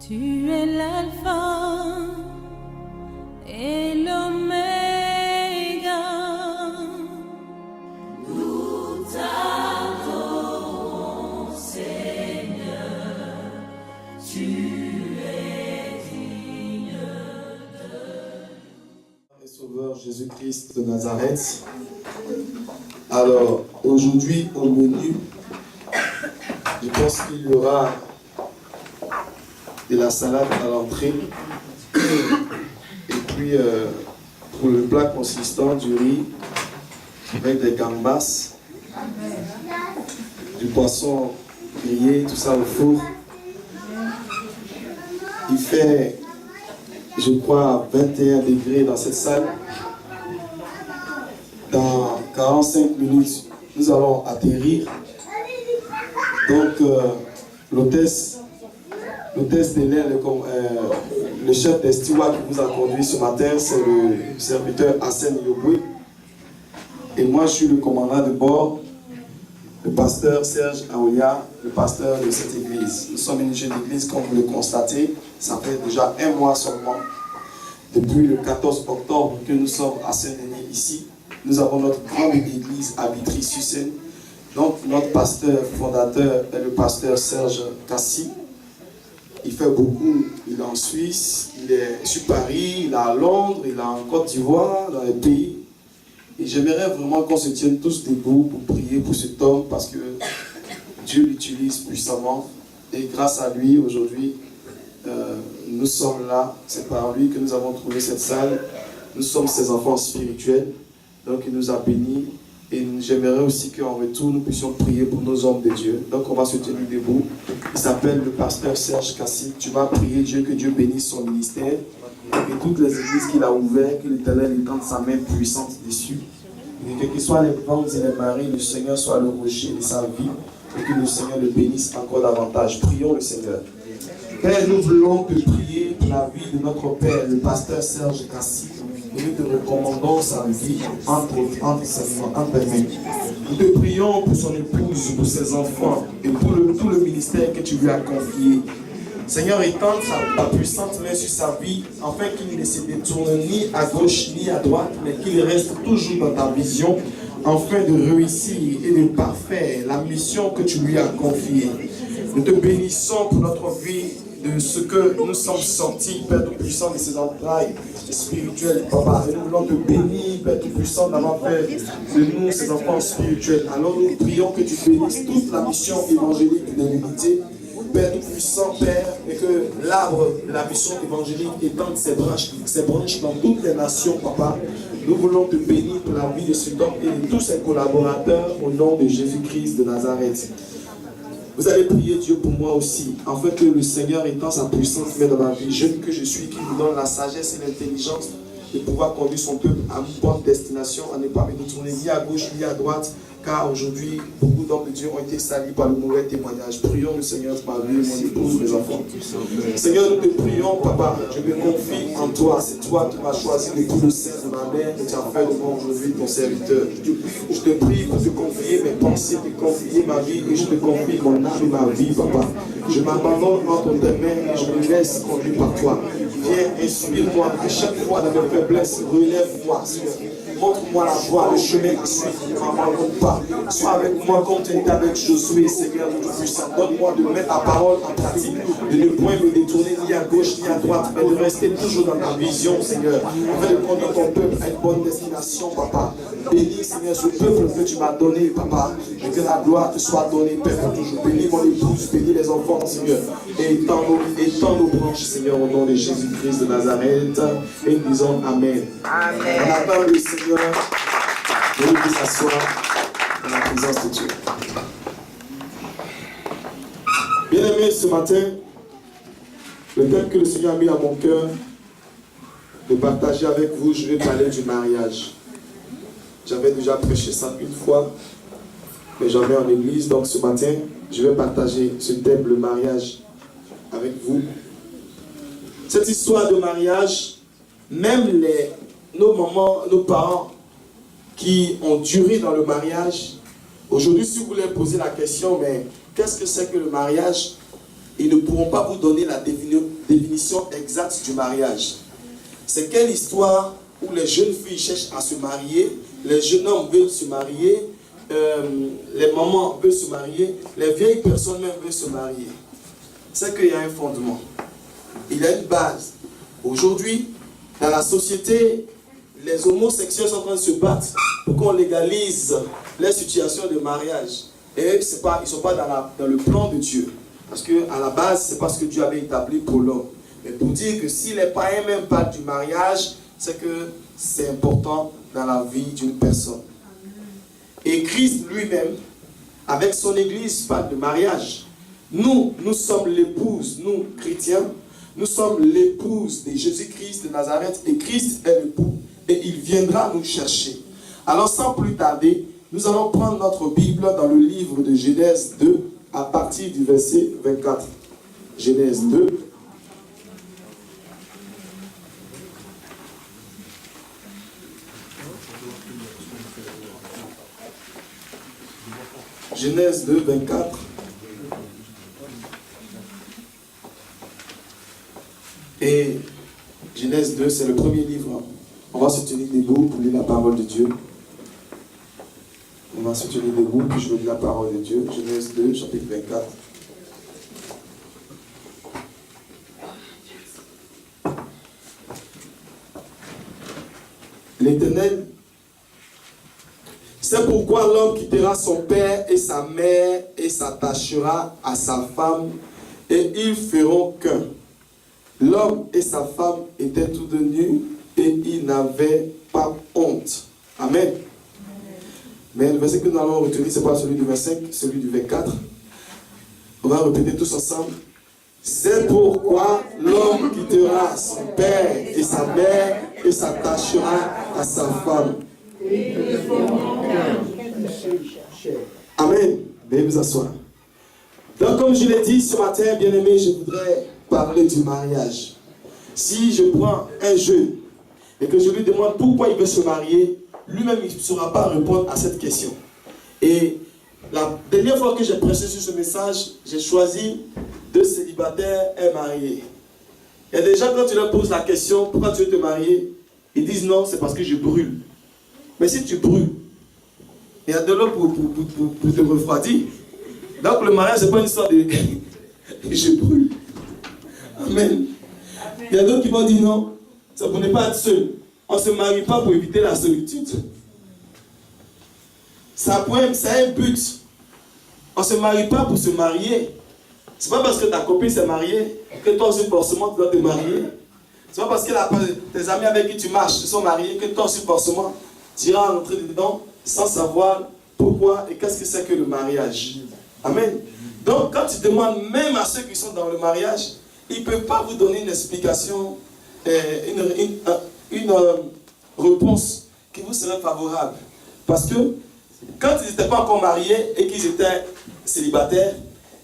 Tu es l'alpha et l'oméga. Nous t'adorons, Seigneur. Tu es digne de nous. Sauveur Jésus-Christ de Nazareth. Alors, aujourd'hui, au menu, je pense qu'il y aura de la salade à l'entrée. Et puis, pour le plat consistant, du riz avec des gambas, du poisson grillé, tout ça au four. Il fait, je crois, 21 degrés dans cette salle. Dans 45 minutes, nous allons atterrir. Donc, l'hôtesse de l'air, le chef des stewards qui vous a conduit ce matin, c'est le serviteur Hassan Yoboué. Et moi, je suis le commandant de bord, le pasteur Serge Aouya, le pasteur de cette église. Nous sommes une jeune église, comme vous le constatez. Ça fait déjà un mois seulement. Depuis le 14 octobre que nous sommes à Saint-Denis ici. Nous avons notre grande église à Vitry-sur-Seine. Donc, notre pasteur fondateur est le pasteur Serge Kassi. Il fait beaucoup. Il est en Suisse, il est sur Paris, il est à Londres, il est en Côte d'Ivoire, dans les pays. Et j'aimerais vraiment qu'on se tienne tous debout pour prier pour cet homme parce que Dieu l'utilise puissamment. Et grâce à lui, aujourd'hui, nous sommes là. C'est par lui que nous avons trouvé cette salle. Nous sommes ses enfants spirituels. Donc il nous a bénis. Et j'aimerais aussi qu'en retour, nous puissions prier pour nos hommes de Dieu. Donc on va se tenir debout. Il s'appelle le pasteur Serge Kassi. Tu vas prier Dieu, que Dieu bénisse son ministère. Et toutes les églises qu'il a ouvertes, que l'Éternel étende sa main puissante dessus. Et que qu'ils soient les vents et les marées, le Seigneur soit le rocher de sa vie. Et que le Seigneur le bénisse encore davantage. Prions le Seigneur. Père, nous voulons te prier pour la vie de notre Père, le pasteur Serge Kassi. Et nous te recommandons sa vie entre tes mains. Nous te prions pour son épouse, pour ses enfants et pour tout le ministère que tu lui as confié. Seigneur, étends ta puissante main sur sa vie, afin qu'il ne se détourne ni à gauche ni à droite, mais qu'il reste toujours dans ta vision, afin de réussir et de parfaire la mission que tu lui as confiée. Nous te bénissons pour notre vie, de ce que nous sommes sortis, Père Tout-Puissant, de ces entrailles spirituelles, Papa. Et nous voulons te bénir, Père Tout-Puissant, d'avoir fait de nous, ces enfants spirituels. Alors nous prions que tu bénisses toute la mission évangélique de l'unité, Père Tout-Puissant, Père, et que l'arbre de la mission évangélique étende ses branches dans toutes les nations, Papa. Nous voulons te bénir pour la vie de cet homme et de tous ses collaborateurs au nom de Jésus-Christ de Nazareth. Vous allez prier Dieu pour moi aussi, afin que le Seigneur étend sa puissance dans ma vie, jeune que je suis, qui nous donne la sagesse et l'intelligence de pouvoir conduire son peuple à une bonne destination, à ne pas me détourner ni à gauche ni à droite, car aujourd'hui, beaucoup d'hommes de Dieu ont été salis par le mauvais témoignage. Prions le Seigneur pour ma vie, mon épouse, mes enfants. Seigneur, nous te prions, Papa, je me confie en toi. C'est toi qui m'as choisi le coup de sein de ma mère et tu as fait de moi aujourd'hui ton serviteur. Je te prie pour te confier mes pensées, te confier ma vie et je te confie mon âme et ma vie, Papa. Je m'abandonne entre tes mains et je me laisse conduire par toi. Viens, inspire-moi à chaque fois dans mes faiblesses, relève-moi, Seigneur. Montre-moi la voie, le chemin à suivre, ne m'abandonne pas. Sois avec moi comme tu étais avec Josué, Seigneur Tout-Puissant. Donne-moi de mettre ta parole en pratique, de ne point me détourner ni à gauche ni à droite, mais de rester toujours dans ta vision, Seigneur. Afin de conduire ton peuple à une bonne destination, Papa. Bénis, Seigneur, ce peuple que tu m'as donné, Papa. Et que la gloire te soit donnée, Père, pour toujours. Bénis mon épouse, bénis les enfants, Seigneur. Et étends nos branches, Seigneur, au nom de Jésus-Christ de Nazareth. Et nous disons Amen. Amen. On attend le Seigneur. Je vous s'asseoir dans la présence de Dieu. Bien-aimés, ce matin, le thème que le Seigneur a mis à mon cœur de partager avec vous, je vais parler du mariage. J'avais déjà prêché ça une fois, mais jamais en église. Donc ce matin, je vais partager ce thème, le mariage, avec vous. Cette histoire de mariage, même nos mamans, nos parents qui ont duré dans le mariage, aujourd'hui, si vous voulez poser la question, mais qu'est-ce que c'est que le mariage? Ils ne pourront pas vous donner définition exacte du mariage. C'est quelle histoire où les jeunes filles cherchent à se marier, les jeunes hommes veulent se marier, les mamans veulent se marier, les vieilles personnes même veulent se marier. C'est qu'il y a un fondement. Il y a une base. Aujourd'hui, dans la société, les homosexuels sont en train de se battre pour qu'on légalise les situations de mariage. Et ils ne sont pas dans le plan de Dieu. Parce qu'à la base, c'est pas ce que Dieu avait établi pour l'homme. Mais pour dire que si les païens même parlent du mariage, c'est que c'est important dans la vie d'une personne. Et Christ lui-même, avec son Église, parle de mariage. Nous sommes l'épouse, nous chrétiens, nous sommes l'épouse de Jésus-Christ de Nazareth et Christ est l'époux et il viendra nous chercher. Alors sans plus tarder, nous allons prendre notre Bible dans le livre de Genèse 2 à partir du verset 24. Genèse 2. Genèse 2, 24. Et Genèse 2, c'est le premier livre. On va se tenir debout pour lire la parole de Dieu. On va se tenir debout, puis je vais lire la parole de Dieu. Genèse 2, chapitre 24. L'Éternel, c'est pourquoi l'homme quittera son père et sa mère et s'attachera à sa femme et ils feront qu'un. L'homme et sa femme étaient tous deux nus et ils n'avaient pas honte. Amen. Mais le verset que nous allons retenir, ce n'est pas celui du 25, celui du 24. On va répéter tous ensemble. C'est pourquoi l'homme quittera son père et sa mère et s'attachera à sa femme. Amen. Veuillez vous asseoir. Donc, comme je l'ai dit ce matin, bien-aimé, je voudrais parler du mariage. Si je prends un jeune et que je lui demande pourquoi il veut se marier, lui-même il ne saura pas répondre à cette question. Et la dernière fois que j'ai prêché sur ce message, j'ai choisi 2 célibataires et mariés. Il y a des gens, quand tu leur poses la question pourquoi tu veux te marier, ils disent non, c'est parce que je brûle. Mais si tu brûles, il y a de l'eau pour te refroidir. Donc le mariage, ce n'est pas une histoire de je brûle. Amen. Il y a d'autres qui vont dire non, ça pour ne pas être seul. On ne se marie pas pour éviter la solitude. C'est un but. On ne se marie pas pour se marier. Ce n'est pas parce que ta copine s'est mariée que toi aussi forcément tu dois te marier. Ce n'est pas parce que tes amis avec qui tu marches se sont mariés que toi aussi forcément tu iras rentrer dedans sans savoir pourquoi et qu'est-ce que c'est que le mariage. Amen. Donc quand tu demandes même à ceux qui sont dans le mariage, ils ne peuvent pas vous donner une explication, une réponse qui vous serait favorable. Parce que quand ils n'étaient pas encore mariés et qu'ils étaient célibataires,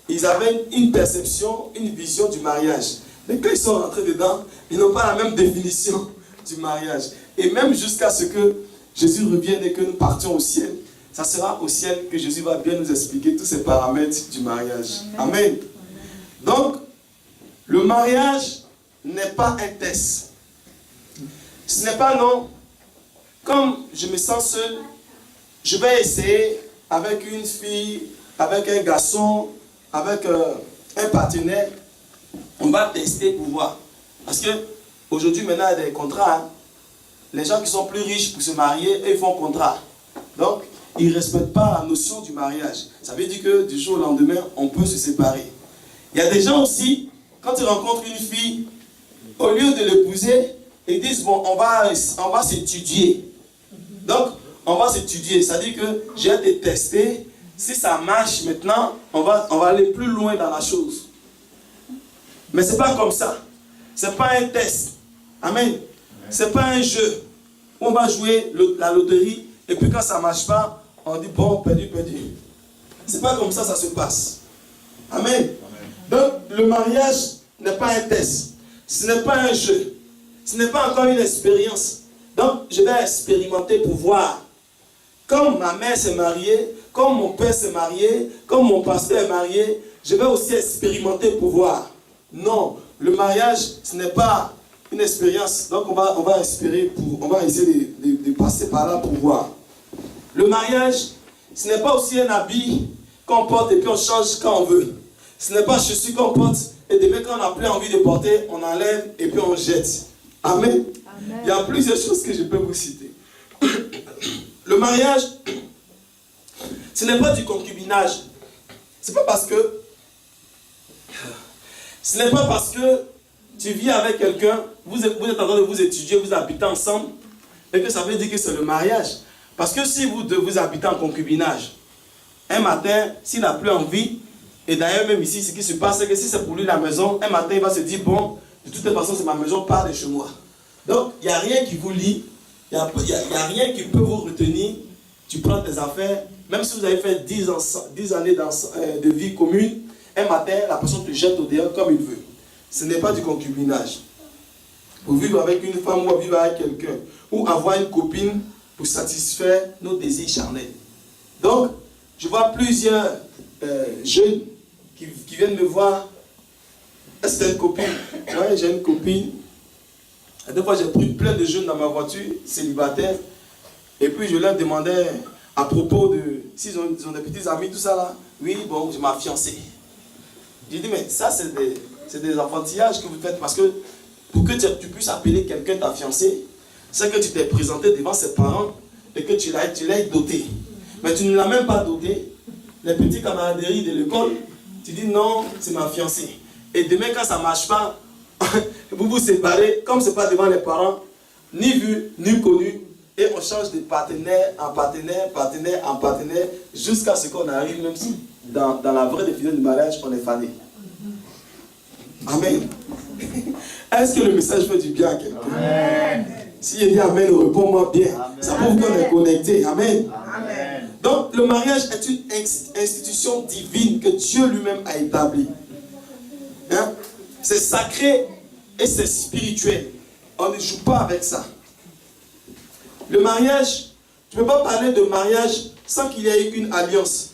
ils avaient une perception, une vision du mariage. Mais quand ils sont rentrés dedans, ils n'ont pas la même définition du mariage. Et même jusqu'à ce que Jésus revienne et que nous partions au ciel, ça sera au ciel que Jésus va bien nous expliquer tous ces paramètres du mariage. Amen. Donc, le mariage n'est pas un test. Ce n'est pas non. Comme je me sens seul, je vais essayer avec une fille, avec un garçon, avec un partenaire. On va tester pour voir. Parce que aujourd'hui, maintenant, il y a des contrats. Hein. Les gens qui sont plus riches pour se marier, ils font contrat. Donc, ils ne respectent pas la notion du mariage. Ça veut dire que du jour au lendemain, on peut se séparer. Il y a des gens aussi, quand ils rencontrent une fille, au lieu de l'épouser, ils disent, bon, on va s'étudier. Donc, on va s'étudier. C'est-à-dire que j'ai été testé. Si ça marche maintenant, on va aller plus loin dans la chose. Mais ce n'est pas comme ça. Ce n'est pas un test. Amen. Ce n'est pas un jeu où on va jouer la loterie et puis quand ça ne marche pas, on dit bon, perdu. Ce n'est pas comme ça se passe. Amen. Donc le mariage n'est pas un test. Ce n'est pas un jeu. Ce n'est pas encore une expérience. Donc je vais expérimenter pour voir. Comme ma mère s'est mariée, comme mon père s'est marié, comme mon pasteur est marié, je vais aussi expérimenter pour voir. Non, le mariage, ce n'est pas une expérience. Donc on va essayer de passer par là pour voir. Le mariage, ce n'est pas aussi un habit qu'on porte et puis on change quand on veut. Ce n'est pas un chaussure qu'on porte et demain quand on n'a plus envie de porter, on enlève et puis on jette. Amen. Amen. Il y a plusieurs choses que je peux vous citer. Le mariage, ce n'est pas du concubinage. Ce n'est pas parce que tu vis avec quelqu'un, vous êtes en train de vous étudier, vous habitez ensemble, et que ça veut dire que c'est le mariage. Parce que si vous habitez en concubinage, un matin, s'il n'a plus envie, et d'ailleurs même ici, ce qui se passe, c'est que si c'est pour lui la maison, un matin il va se dire, bon, de toute façon c'est ma maison, parle de chez moi. Donc, il n'y a rien qui vous lie, il n'y a rien qui peut vous retenir. Tu prends tes affaires, même si vous avez fait 10 années de vie commune, un matin, la personne te jette au dehors comme il veut. Ce n'est pas du concubinage. Pour vivre avec une femme ou vivre avec quelqu'un, ou avoir une copine pour satisfaire nos désirs charnels. Donc, je vois plusieurs jeunes qui viennent me voir. Est-ce que tu as une copine? Oui, j'ai une copine. Et des fois, j'ai pris plein de jeunes dans ma voiture, célibataires. Et puis, je leur demandais à propos de... S'ils ont des petits amis, tout ça là. Oui, bon, j'ai ma fiancée. J'ai dit, mais ça, c'est des enfantillages que vous faites. Parce que pour que tu puisses appeler quelqu'un ta fiancée, c'est que tu t'es présenté devant ses parents et que tu l'as doté. Mais tu ne l'as même pas doté. Les petits camaraderies de l'école, tu dis non, c'est ma fiancée. Et demain, quand ça ne marche pas, vous vous séparez, comme ce n'est pas devant les parents, ni vu, ni connu, et on change de partenaire en partenaire, partenaire en partenaire, jusqu'à ce qu'on arrive, même si dans la vraie définition du mariage, on est fané. Amen. Est-ce que le message fait du bien à quelqu'un? Amen. Si il dit Amen, réponds-moi bien. Amen. Ça prouve qu'on est connecté. Amen. Amen. Donc, le mariage est une institution divine que Dieu lui-même a établie. Hein? C'est sacré et c'est spirituel. On ne joue pas avec ça. Le mariage, tu ne peux pas parler de mariage sans qu'il y ait une alliance.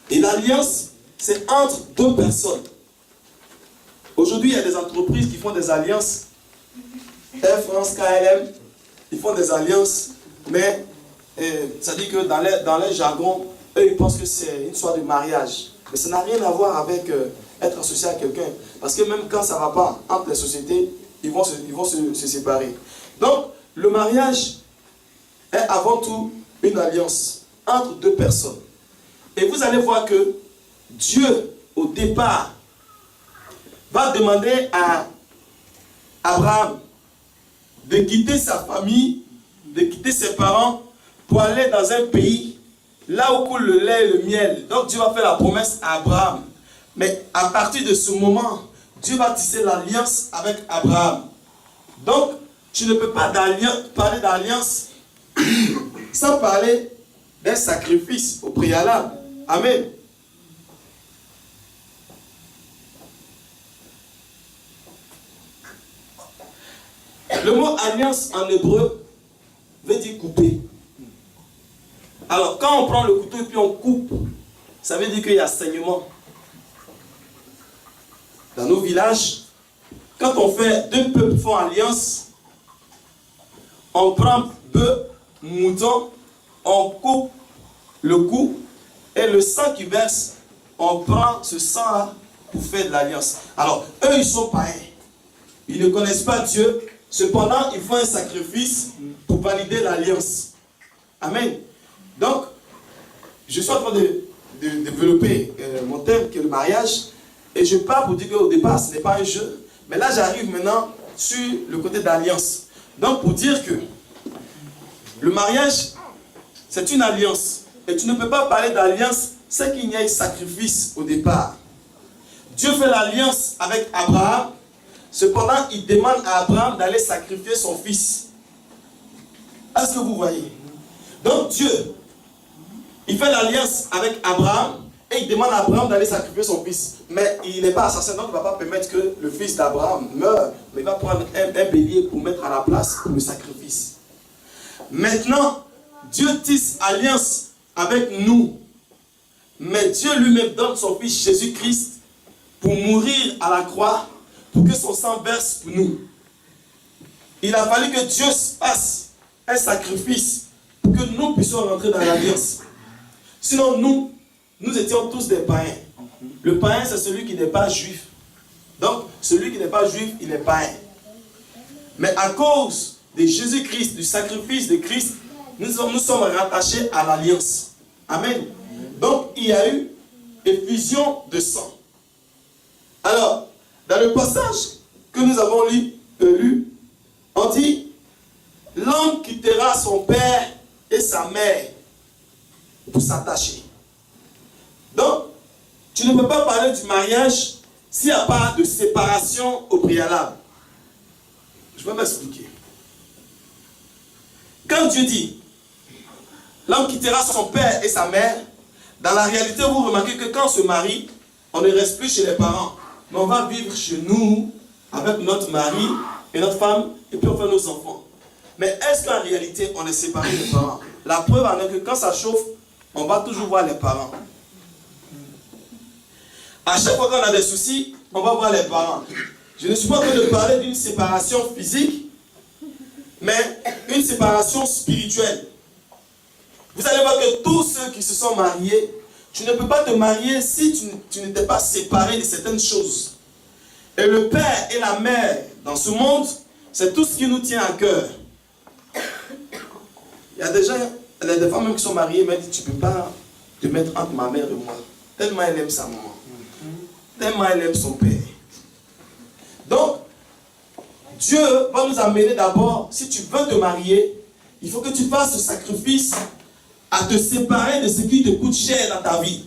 Et l'alliance, c'est entre deux personnes. Aujourd'hui, il y a des entreprises qui font des alliances. Air France, KLM, ils font des alliances, mais ça dit que dans leur jargon, eux, ils pensent que c'est une histoire de mariage. Mais ça n'a rien à voir avec être associé à quelqu'un. Parce que même quand ça ne va pas entre les sociétés, ils vont se séparer. Donc, le mariage est avant tout une alliance entre deux personnes. Et vous allez voir que Dieu, au départ, va demander à Abraham de quitter sa famille, de quitter ses parents pour aller dans un pays là où coule le lait et le miel. Donc Dieu va faire la promesse à Abraham. Mais à partir de ce moment, Dieu va tisser l'alliance avec Abraham. Donc, tu ne peux pas parler d'alliance sans parler d'un sacrifice au préalable. Amen. Le mot alliance en hébreu veut dire couper. Alors, quand on prend le couteau et puis on coupe, ça veut dire qu'il y a saignement. Dans nos villages, quand on fait deux peuples font alliance, on prend bœuf, mouton, on coupe le cou et le sang qui verse, on prend ce sang-là pour faire de l'alliance. Alors, eux, ils sont païens. Ils ne connaissent pas Dieu. Cependant, ils font un sacrifice pour valider l'alliance. Amen. Donc, je suis en train de développer mon thème qui est le mariage. Et je pars pour dire qu'au départ, ce n'est pas un jeu. Mais là, j'arrive maintenant sur le côté d'alliance. Donc, pour dire que le mariage, c'est une alliance. Et tu ne peux pas parler d'alliance sans qu'il y ait sacrifice au départ. Dieu fait l'alliance avec Abraham. Cependant, il demande à Abraham d'aller sacrifier son fils. Est-ce que vous voyez? Donc Dieu, il fait l'alliance avec Abraham et il demande à Abraham d'aller sacrifier son fils. Mais il n'est pas assassin, donc il ne va pas permettre que le fils d'Abraham meure. Mais il va prendre un bélier pour mettre à la place le sacrifice. Maintenant, Dieu tisse alliance avec nous. Mais Dieu lui-même donne son fils Jésus-Christ pour mourir à la croix, pour que son sang verse pour nous. Il a fallu que Dieu fasse un sacrifice pour que nous puissions rentrer dans l'alliance. Sinon, nous étions tous des païens. Le païen, c'est celui qui n'est pas juif. Donc, celui qui n'est pas juif, il est païen. Mais à cause de Jésus-Christ, du sacrifice de Christ, nous sommes rattachés à l'alliance. Amen. Donc, il y a eu effusion de sang. Alors, dans le passage que nous avons lu, on dit, l'homme quittera son père et sa mère pour s'attacher. Donc, tu ne peux pas parler du mariage s'il n'y a pas de séparation au préalable. Je vais m'expliquer. Quand Dieu dit, l'homme quittera son père et sa mère, dans la réalité, vous remarquez que quand on se marie, on ne reste plus chez les parents. Mais on va vivre chez nous, avec notre mari et notre femme, et puis on fait nos enfants. Mais est-ce qu'en réalité, on est séparés des parents? La preuve en est que quand ça chauffe, on va toujours voir les parents. À chaque fois qu'on a des soucis, on va voir les parents. Je ne suis pas en train de parler d'une séparation physique, mais une séparation spirituelle. Vous allez voir que tous ceux qui se sont mariés, tu ne peux pas te marier si tu n'étais pas séparé de certaines choses. Et le père et la mère dans ce monde, c'est tout ce qui nous tient à cœur. Il y a des femmes même qui sont mariées, mais disent, tu ne peux pas te mettre entre ma mère et moi. Tellement elle aime sa maman. Tellement elle aime son père. Donc, Dieu va nous amener d'abord, si tu veux te marier, il faut que tu fasses ce sacrifice à te séparer de ce qui te coûte cher dans ta vie.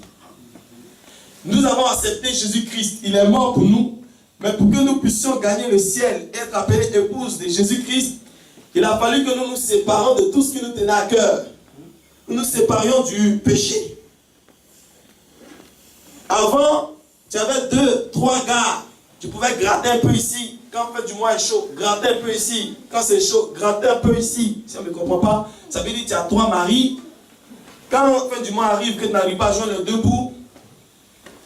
Nous avons accepté Jésus-Christ, il est mort pour nous, mais pour que nous puissions gagner le ciel et être appelés épouses de Jésus-Christ, il a fallu que nous nous séparions de tout ce qui nous tenait à cœur. Nous nous séparions du péché. Avant, tu avais 2, 3 gars. Tu pouvais gratter un peu ici. Quand fait du mois est chaud, gratter un peu ici. Quand c'est chaud, gratter un peu ici. Si on ne comprend pas, ça veut dire que tu as 3 maris. Quand la fin du mois arrive, que tu n'arrives pas à joindre les 2 bouts,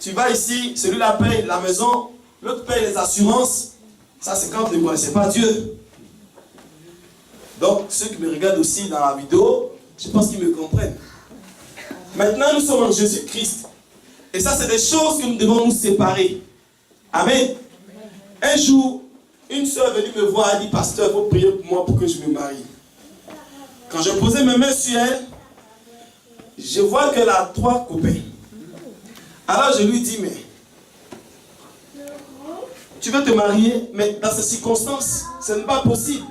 tu vas ici, celui-là paye la maison, l'autre paye les assurances. Ça, c'est quand tu ne connaissais pas Dieu. Donc, ceux qui me regardent aussi dans la vidéo, je pense qu'ils me comprennent. Maintenant, nous sommes en Jésus-Christ. Et ça, c'est des choses que nous devons nous séparer. Amen. Un jour, une soeur est venue me voir et dit, pasteur, il faut prier pour moi pour que je me marie. Quand j'ai posé mes mains sur elle, je vois qu'elle a 3 copains. Alors je lui dis, mais tu veux te marier, mais dans ces circonstances, ce n'est pas possible.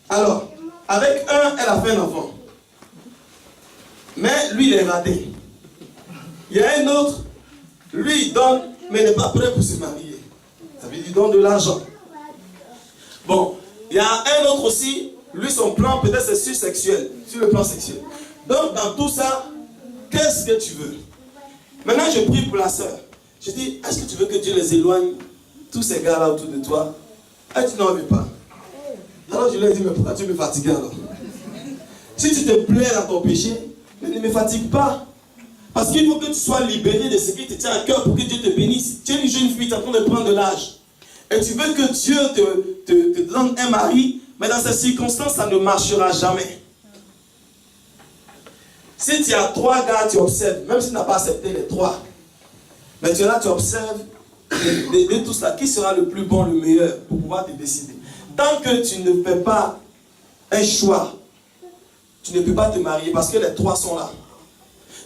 Alors, avec un, elle a fait un enfant. Mais lui, il est raté. Il y a un autre, lui, il donne, mais il n'est pas prêt pour se marier. Ça veut dire qu'il donne de l'argent. Bon, il y a un autre aussi, lui, son plan, peut-être c'est sur le plan sexuel. Donc, dans tout ça, qu'est-ce que tu veux? Maintenant, je prie pour la sœur. Je dis, est-ce que tu veux que Dieu les éloigne, tous ces gars-là autour de toi? Elle dit, non, mais pas. Alors, je lui ai dit, mais pourquoi tu me fatigues alors? Si tu te plais dans ton péché, mais ne me fatigue pas. Parce qu'il faut que tu sois libéré de ce qui te tient à cœur pour que Dieu te bénisse. Tu es une jeune fille, tu es en train de prendre de l'âge. Et tu veux que Dieu te donne un mari, mais dans ces circonstances, ça ne marchera jamais. Si tu as 3 gars, tu observes, même si tu n'as pas accepté les 3, mais tu es là, tu observes de tout cela, qui sera le plus bon, le meilleur, pour pouvoir te décider. Tant que tu ne fais pas un choix, tu ne peux pas te marier parce que les 3 sont là.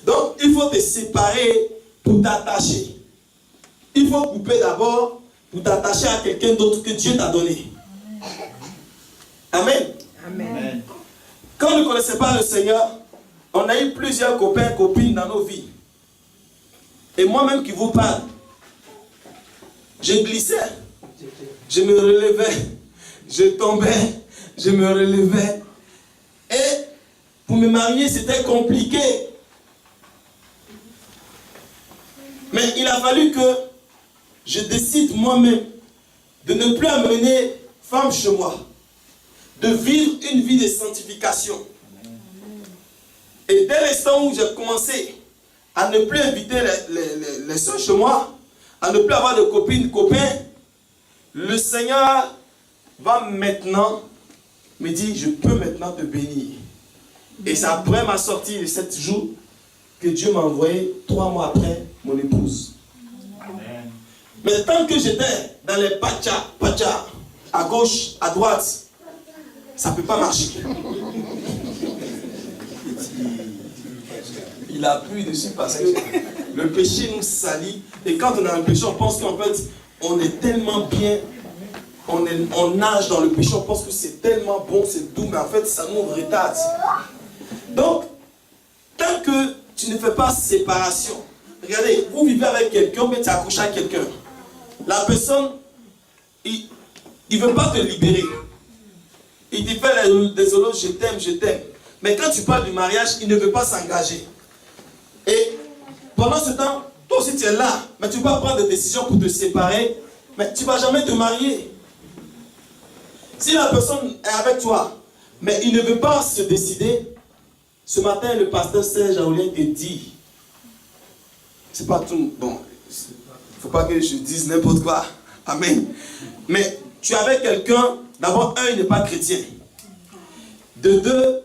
Donc, il faut te séparer pour t'attacher. Il faut couper d'abord pour t'attacher à quelqu'un d'autre que Dieu t'a donné. Amen. Amen. Quand on ne connaissait pas le Seigneur, on a eu plusieurs copains, copines dans nos vies. Et moi-même qui vous parle, je glissais, je me relevais, je tombais, je me relevais. Et pour me marier, c'était compliqué. Mais il a fallu que je décide moi-même de ne plus amener femme chez moi, de vivre une vie de sanctification. Et dès l'instant où j'ai commencé à ne plus inviter les soeurs chez moi, à ne plus avoir de copine, copain, le Seigneur va maintenant me dire, je peux maintenant te bénir. Et c'est après ma sortie de 7 jours que Dieu m'a envoyé 3 mois après mon épouse. Amen. Mais tant que j'étais dans les pacha, à gauche, à droite, ça ne peut pas marcher. Il appuie dessus parce que le péché nous salit. Et quand on a le péché, on pense qu'en fait, on est tellement bien, on nage dans le péché, on pense que c'est tellement bon, c'est doux, mais en fait, ça nous retarde. Donc, tant que tu ne fais pas séparation, regardez, vous vivez avec quelqu'un, mais tu es accroché à quelqu'un. La personne, il ne veut pas te libérer. Il te fait désolé, je t'aime. Mais quand tu parles du mariage, il ne veut pas s'engager. Et pendant ce temps, toi aussi tu es là, mais tu vas prendre des décisions pour te séparer, mais tu ne vas jamais te marier. Si la personne est avec toi, mais il ne veut pas se décider, ce matin le pasteur Serge Aoulien te dit, c'est pas tout, bon, il ne faut pas que je dise n'importe quoi, amen. Mais tu es avec quelqu'un, d'abord un, il n'est pas chrétien. De deux,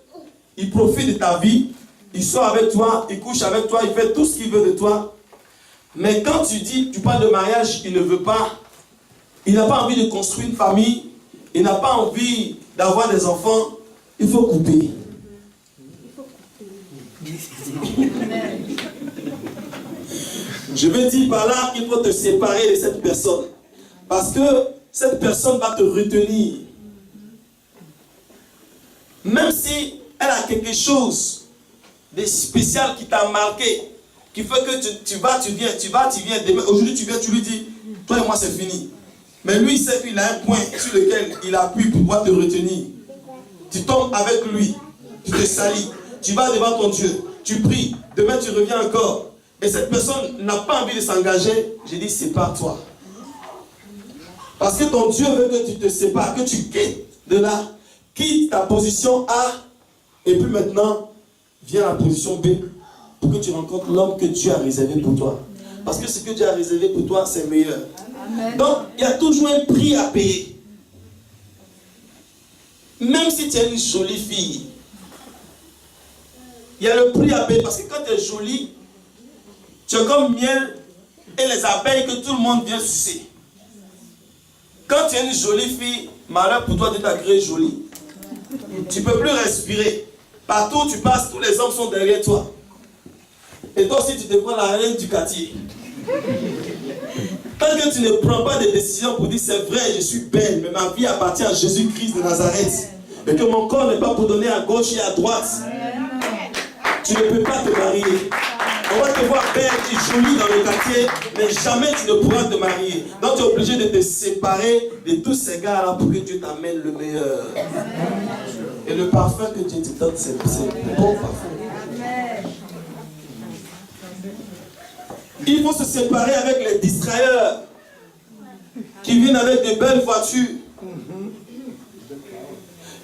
il profite de ta vie. Il sort avec toi, il couche avec toi, il fait tout ce qu'il veut de toi. Mais quand tu parles de mariage, il ne veut pas. Il n'a pas envie de construire une famille. Il n'a pas envie d'avoir des enfants. Il faut couper. Je veux dire par là qu'il faut te séparer de cette personne. Parce que cette personne va te retenir. Même si elle a quelque chose de spécial qui t'a marqué, qui fait que tu viens, demain, aujourd'hui tu viens, tu lui dis, toi et moi c'est fini. Mais lui il sait qu'il a un point sur lequel il appuie pour pouvoir te retenir. Tu tombes avec lui, tu te salis, tu vas devant ton Dieu, tu pries, demain tu reviens encore. Et cette personne n'a pas envie de s'engager, j'ai dit sépare-toi. Parce que ton Dieu veut que tu te sépares, que tu quittes de là, quitte ta position A, et puis maintenant, viens à la position B pour que tu rencontres l'homme que Dieu a réservé pour toi. Parce que ce que Dieu a réservé pour toi, c'est meilleur. Amen. Donc, il y a toujours un prix à payer. Même si tu es une jolie fille, il y a le prix à payer. Parce que quand tu es jolie, tu es comme miel et les abeilles que tout le monde vient sucer. Quand tu es une jolie fille, malheur pour toi de t'agréer jolie. Tu ne peux plus respirer. Partout où tu passes, tous les hommes sont derrière toi. Et toi aussi, tu te prends la reine du quartier. Tant que tu ne prends pas de décision pour dire c'est vrai, je suis belle, mais ma vie appartient à Jésus-Christ de Nazareth. Et que mon corps n'est pas pour donner à gauche et à droite. Tu ne peux pas te marier. On va te voir belle et jolie dans le quartier, mais jamais tu ne pourras te marier. Donc tu es obligé de te séparer de tous ces gars-là pour que Dieu t'amène le meilleur. Et le parfum que Dieu te donne, c'est le bon parfum. Il faut se séparer avec les distrailleurs qui viennent avec de belles voitures.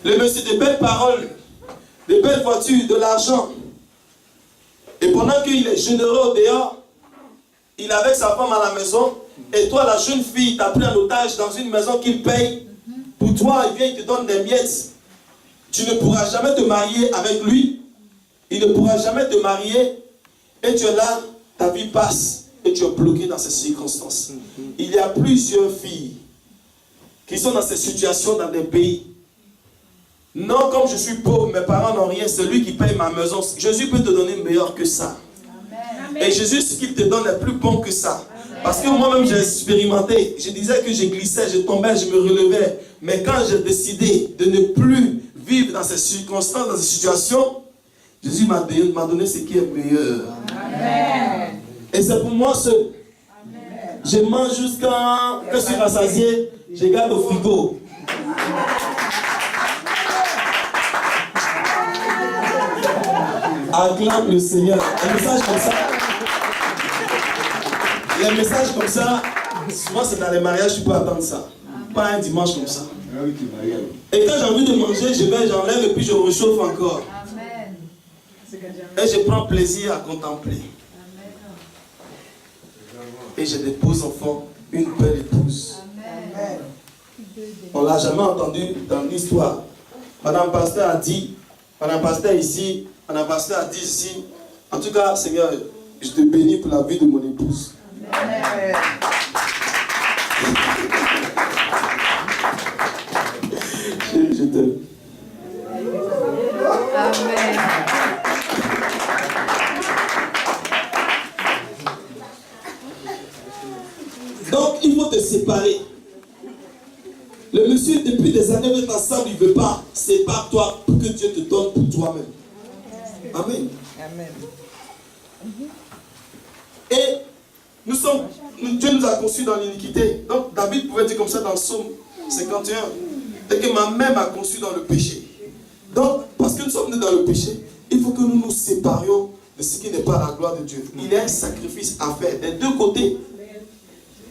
Le monsieur de belles paroles, de belles voitures, de l'argent. Et pendant qu'il est généreux au dehors, il est avec sa femme à la maison, et toi, la jeune fille, t'as pris en otage dans une maison qu'il paye. Pour toi, il vient, il te donne des miettes. Tu ne pourras jamais te marier avec lui. Il ne pourra jamais te marier. Et tu es là, ta vie passe, et tu es bloqué dans ces circonstances. Il y a plusieurs filles qui sont dans ces situations dans des pays. Non, comme je suis pauvre, mes parents n'ont rien, c'est lui qui paye ma maison. Jésus peut te donner meilleur que ça. Amen. Et Jésus, ce qu'il te donne est plus bon que ça. Amen. Parce que moi-même, j'ai expérimenté. Je disais que je glissais, je tombais, je me relevais. Mais quand j'ai décidé de ne plus vivre dans ces circonstances, dans ces situations, Jésus m'a donné ce qui est meilleur. Amen. Et c'est pour moi seul. Amen. Je mange jusqu'à que je suis rassasié, je garde au frigo. Acclame le Seigneur. Un message comme ça. Les messages comme ça, souvent c'est dans les mariages, tu peux attendre ça. Pas un dimanche comme ça. Et quand j'ai envie de manger, j'enlève et puis je réchauffe encore. Et je prends plaisir à contempler. et j'ai des beaux enfants, une belle épouse. Amen. On ne l'a jamais entendu dans l'histoire. Madame Pasteur a dit, Madame Pasteur ici, Madame Pasteur a dit ici, en tout cas, Seigneur, je te bénis pour la vie de mon épouse. Amen. Je t'aime. Amen. Donc, il faut te séparer. Le monsieur, depuis des années, vous êtes ensemble, il ne veut pas. Sépare-toi pour que Dieu te donne pour toi-même. Amen. Amen. Et Dieu nous a conçus dans l'iniquité. Donc, David pouvait dire comme ça dans le psaume 51. Et que ma mère m'a conçu dans le péché. Donc, parce que nous sommes nés dans le péché, il faut que nous nous séparions de ce qui n'est pas la gloire de Dieu. Il y a un sacrifice à faire des deux côtés.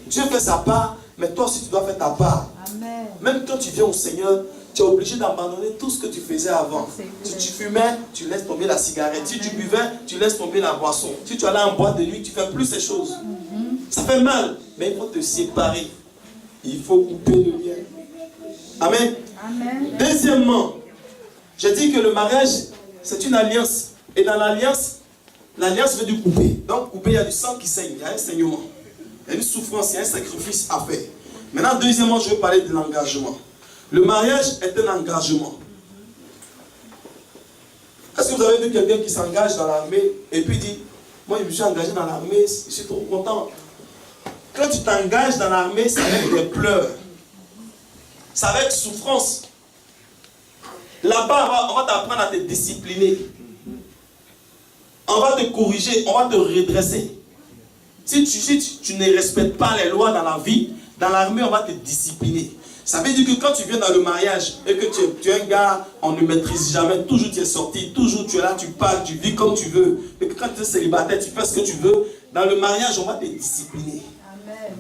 Dieu fait sa part, mais toi aussi tu dois faire ta part. Amen. Même quand tu viens au Seigneur, tu es obligé d'abandonner tout ce que tu faisais avant. Si tu fumais, tu laisses tomber la cigarette. Si tu buvais, tu laisses tomber la boisson. Si tu allais en boîte de nuit, tu ne fais plus ces choses. Ça fait mal, mais il faut te séparer. Il faut couper le lien. Amen. Amen. Deuxièmement, j'ai dit que le mariage, c'est une alliance. Et dans l'alliance, l'alliance veut dire couper. Donc, couper, il y a du sang qui saigne, il y a un saignement. Il y a une souffrance, il y a un sacrifice à faire. Maintenant, deuxièmement, je vais parler de l'engagement. Le mariage est un engagement. Est-ce que vous avez vu quelqu'un qui s'engage dans l'armée et puis dit, moi je me suis engagé dans l'armée, je suis trop content. Quand tu t'engages dans l'armée, c'est avec des pleurs. C'est avec souffrance. Là-bas, on va t'apprendre à te discipliner. On va te corriger, on va te redresser. Si tu ne respectes pas les lois dans la vie, dans l'armée, on va te discipliner. Ça veut dire que quand tu viens dans le mariage et que tu es un gars, on ne maîtrise jamais, toujours tu es sorti, toujours tu es là, tu parles, tu vis comme tu veux. Et que quand tu es célibataire, tu fais ce que tu veux. Dans le mariage, on va te discipliner. Amen.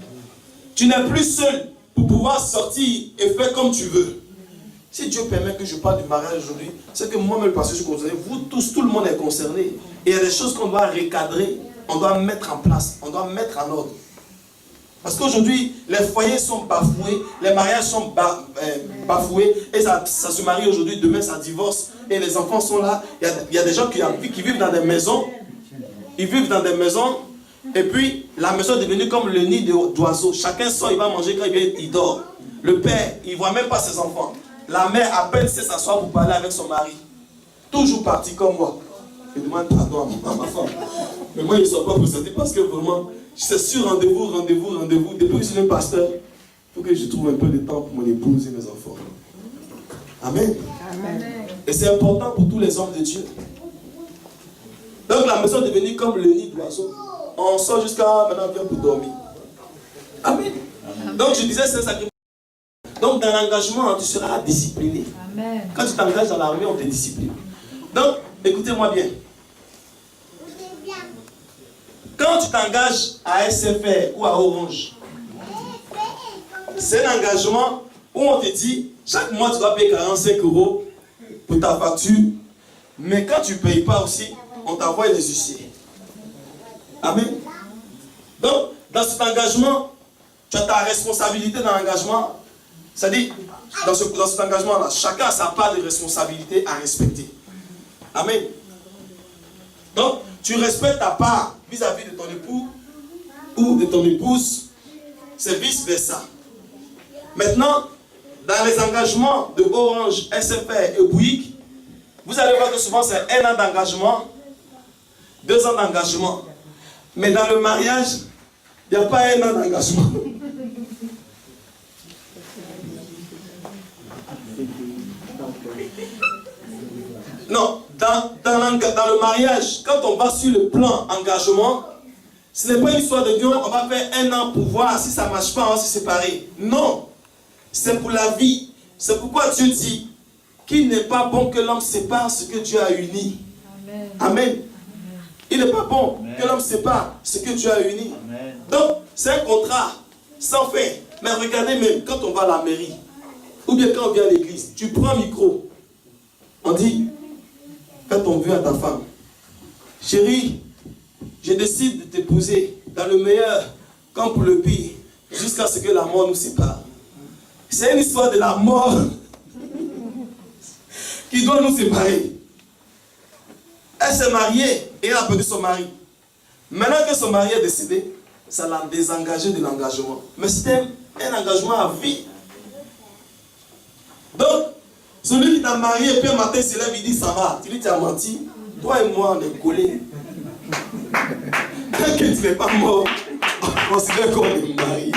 Tu n'es plus seul pour pouvoir sortir et faire comme tu veux. Si Dieu permet que je parle du mariage aujourd'hui, c'est que moi-même, parce que je suis concerné, vous tous, tout le monde est concerné. Et il y a des choses qu'on doit recadrer, on doit mettre en place, on doit mettre en ordre. Parce qu'aujourd'hui, les foyers sont bafoués, les mariages sont bafoués, et ça se marie aujourd'hui, demain ça divorce, et les enfants sont là. Il y a des gens qui vivent dans des maisons, ils vivent dans des maisons, et puis la maison est devenue comme le nid d'oiseaux. Chacun sort, il va manger quand il vient, il dort. Le père, il ne voit même pas ses enfants. La mère, à peine sait s'asseoir pour parler avec son mari. Toujours parti comme moi. Je demande pardon à ma femme. Mais moi, ils ne sont pas présentés parce que vraiment, c'est sur rendez-vous. Depuis que je suis un pasteur, il faut que je trouve un peu de temps pour mon épouse et mes enfants. Amen. Amen. Et c'est important pour tous les hommes de Dieu. Donc la maison est devenue comme le nid d'oiseau. On sort jusqu'à maintenant, on vient pour dormir. Amen. Donc je disais, c'est ça qui... Donc dans l'engagement, tu seras discipliné. Amen. Quand tu t'engages dans l'armée, on te discipline. Donc, écoutez-moi bien. Quand tu t'engages à SFR ou à Orange, c'est un engagement où on te dit, chaque mois tu dois payer 45 € pour ta facture, mais quand tu ne payes pas aussi, on t'envoie les huissiers. Amen. Donc, dans cet engagement, tu as ta responsabilité dans l'engagement. C'est-à-dire, dans cet engagement-là, chacun a sa part de responsabilité à respecter. Amen. Donc, tu respectes ta part vis-à-vis de ton époux ou de ton épouse. C'est vice-versa. Maintenant, dans les engagements de Orange, SFR et Bouygues, vous allez voir que souvent c'est 1 an d'engagement, 2 ans d'engagement. Mais dans le mariage, il n'y a pas 1 an d'engagement. Non, dans le mariage, quand on va sur le plan engagement, ce n'est pas une histoire de Dieu, on va faire 1 an pour voir si ça ne marche pas, on va se séparer. Non, c'est pour la vie. C'est pourquoi Dieu dit qu'il n'est pas bon que l'homme sépare ce que Dieu a uni. Amen. Amen. Il n'est pas bon que l'homme sépare ce que Dieu a uni. Amen. Donc, c'est un contrat sans fin. Mais regardez même, quand on va à la mairie, ou bien quand on vient à l'église, tu prends un micro, on dit, fais ton vœu à ta femme. Chérie, je décide de t'épouser dans le meilleur comme pour le pire, jusqu'à ce que la mort nous sépare. C'est une histoire de la mort qui doit nous séparer. Elle s'est mariée et elle a perdu son mari. Maintenant que son mari est décédé, ça l'a désengagé de l'engagement. Mais c'était un engagement à vie. Donc, celui qui t'a marié, et puis un matin, il se lève, il dit ça va. Tu lui dis, tu as menti. Toi et moi, on est collés. Tant que tu n'es pas mort, on considère qu'on est mariés.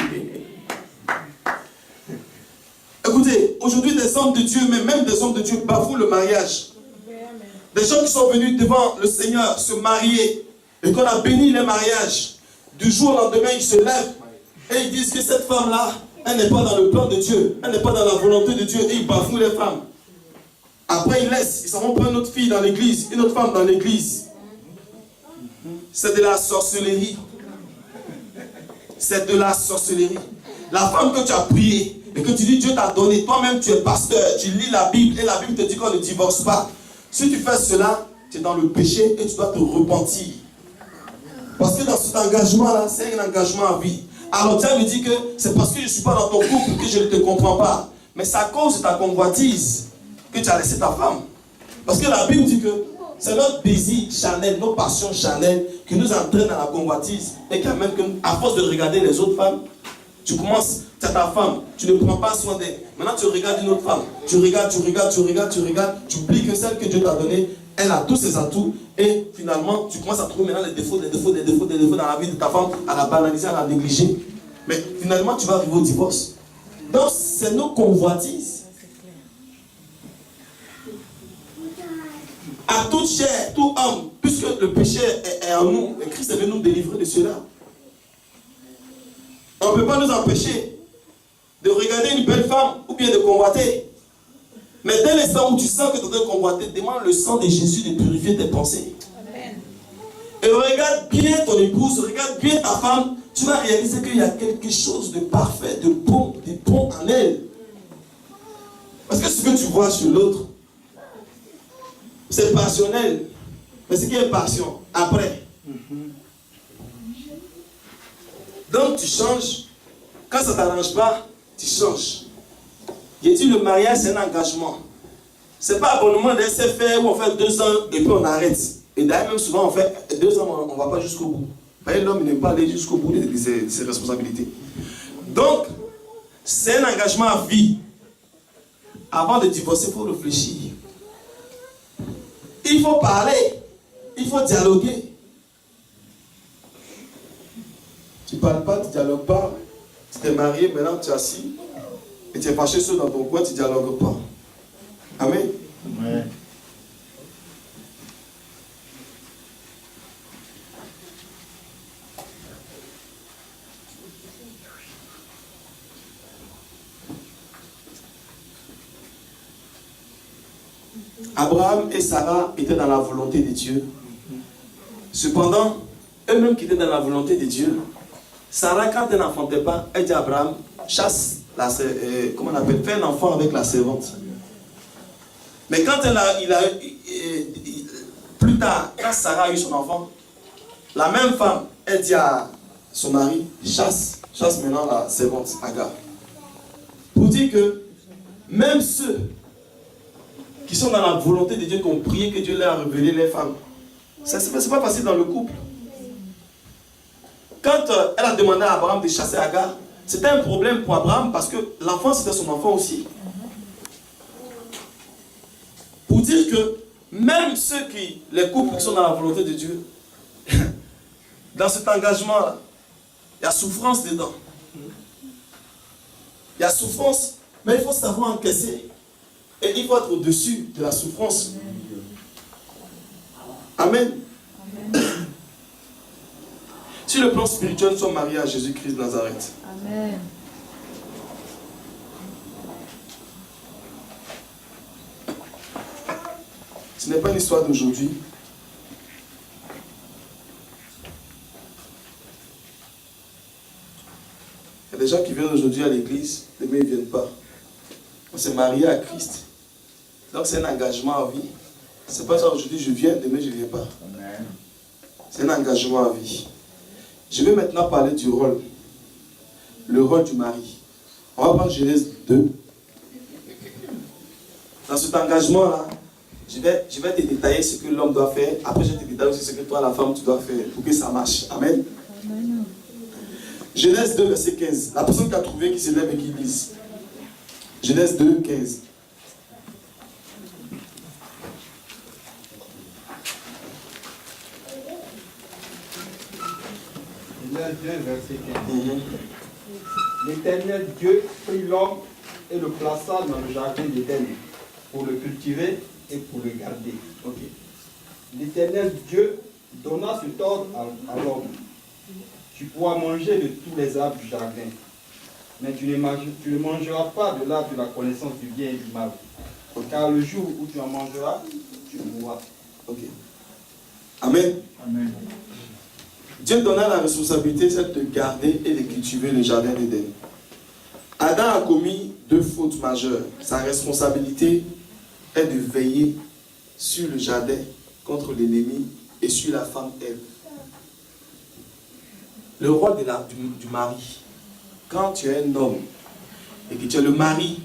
Écoutez, aujourd'hui, des hommes de Dieu, mais même des hommes de Dieu, bafouent le mariage. Des gens qui sont venus devant le Seigneur se marier et qu'on a béni les mariages. Du jour au lendemain, ils se lèvent et ils disent que cette femme-là, elle n'est pas dans le plan de Dieu, elle n'est pas dans la volonté de Dieu, et ils bafouent les femmes. Après, ils laissent, ils s'en vont prendre une autre fille dans l'église, une autre femme dans l'église. C'est de la sorcellerie. C'est de la sorcellerie. La femme que tu as priée et que tu dis Dieu t'a donné, toi-même tu es pasteur, tu lis la Bible et la Bible te dit qu'on ne divorce pas. Si tu fais cela, tu es dans le péché et tu dois te repentir. Parce que dans cet engagement-là, c'est un engagement à vie. Alors Dieu me dit que c'est parce que je ne suis pas dans ton couple que je ne te comprends pas. Mais c'est à cause de ta convoitise que tu as laissé ta femme. Parce que la Bible dit que c'est notre désir charnel, nos passions charnelles qui nous entraînent dans la convoitise. Et quand même, à force de regarder les autres femmes, tu commences, tu as ta femme, tu ne prends pas soin d'elle. Maintenant tu regardes une autre femme. Tu regardes, tu oublies que celle que Dieu t'a donnée, elle a tous ses atouts. Et finalement, tu commences à trouver maintenant les défauts dans la vie de ta femme, à la banaliser, à la négliger. Mais finalement, tu vas arriver au divorce. Donc, c'est nos convoitises. À toute chair, tout homme, puisque le péché est en nous, et Christ est venu nous délivrer de cela. On ne peut pas nous empêcher de regarder une belle femme ou bien de convoiter. Mais dès l'instant où tu sens que tu es en train de convoiter, demande le sang de Jésus de purifier tes pensées. Amen. Et regarde bien ton épouse, regarde bien ta femme, tu vas réaliser qu'il y a quelque chose de parfait, de bon en elle. Parce que ce que tu vois sur l'autre, c'est passionnel. Mais ce qui est passion, après. Donc tu changes. Quand ça ne t'arrange pas, tu changes. J'ai dit le mariage c'est un engagement. C'est pas abonnement d'un CFR où on fait 2 ans et puis on arrête. Et d'ailleurs même souvent on fait 2 ans, on ne va pas jusqu'au bout. L'homme n'aime pas aller jusqu'au bout de ses responsabilités. Donc, c'est un engagement à vie. Avant de divorcer, il faut réfléchir. Il faut parler. Il faut dialoguer. Tu ne parles pas, tu ne dialogues pas. Tu t'es marié, maintenant tu es assis. Et tu es fâché seul dans ton coin, tu ne dialogues pas. Amen. Ouais. Abraham et Sarah étaient dans la volonté de Dieu. Cependant, eux-mêmes qui étaient dans la volonté de Dieu, Sarah, quand elle n'enfantait pas, elle dit à Abraham, chasse, comment on appelle, fais un enfant avec la servante. Mais quand plus tard, quand Sarah a eu son enfant, la même femme, elle dit à son mari, chasse maintenant la servante, Agar. Pour dire que même ceux qui sont dans la volonté de Dieu, qui ont prié que Dieu leur a révélé les femmes, c'est pas facile dans le couple. Quand elle a demandé à Abraham de chasser Agar, c'était un problème pour Abraham parce que l'enfant c'était son enfant aussi. Pour dire que même les couples qui sont dans la volonté de Dieu, dans cet engagement-là, il y a souffrance dedans. Il y a souffrance, mais il faut savoir encaisser. Et il faut être au-dessus de la souffrance. Amen. Sur le plan spirituel, nous sommes mariés à Jésus-Christ de Nazareth. Amen. Ce n'est pas une histoire d'aujourd'hui. Il y a des gens qui viennent aujourd'hui à l'église, demain ils ne viennent pas. On s'est marié à Christ. Donc c'est un engagement à vie. C'est pas ça aujourd'hui je viens, demain je ne viens pas. C'est un engagement à vie. Je vais maintenant parler du rôle le rôle du mari. On va prendre Genèse 2. Dans cet engagement-là, je vais te détailler ce que l'homme doit faire. Après, je vais te détailler aussi ce que toi, la femme, tu dois faire pour que ça marche. Amen. Genèse 2, verset 15. La personne qui a trouvé, qui se lève et qui lise. Genèse 2, 15. Genèse 2, verset 15. L'Éternel Dieu prit l'homme et le plaça dans le jardin d'Éden pour le cultiver et pour le garder. Okay. L'Éternel Dieu donna cet ordre à l'homme. Tu pourras manger de tous les arbres du jardin, mais tu ne mangeras pas de l'arbre de la connaissance du bien et du mal. Car le jour où tu en mangeras, tu mourras. Ok. Amen. Amen. Dieu donna la responsabilité de garder et de cultiver le jardin d'Éden. Adam a commis 2 fautes majeures. Sa responsabilité est de veiller sur le jardin contre l'ennemi et sur la femme Ève. Le rôle du mari, quand tu es un homme et que tu es le mari,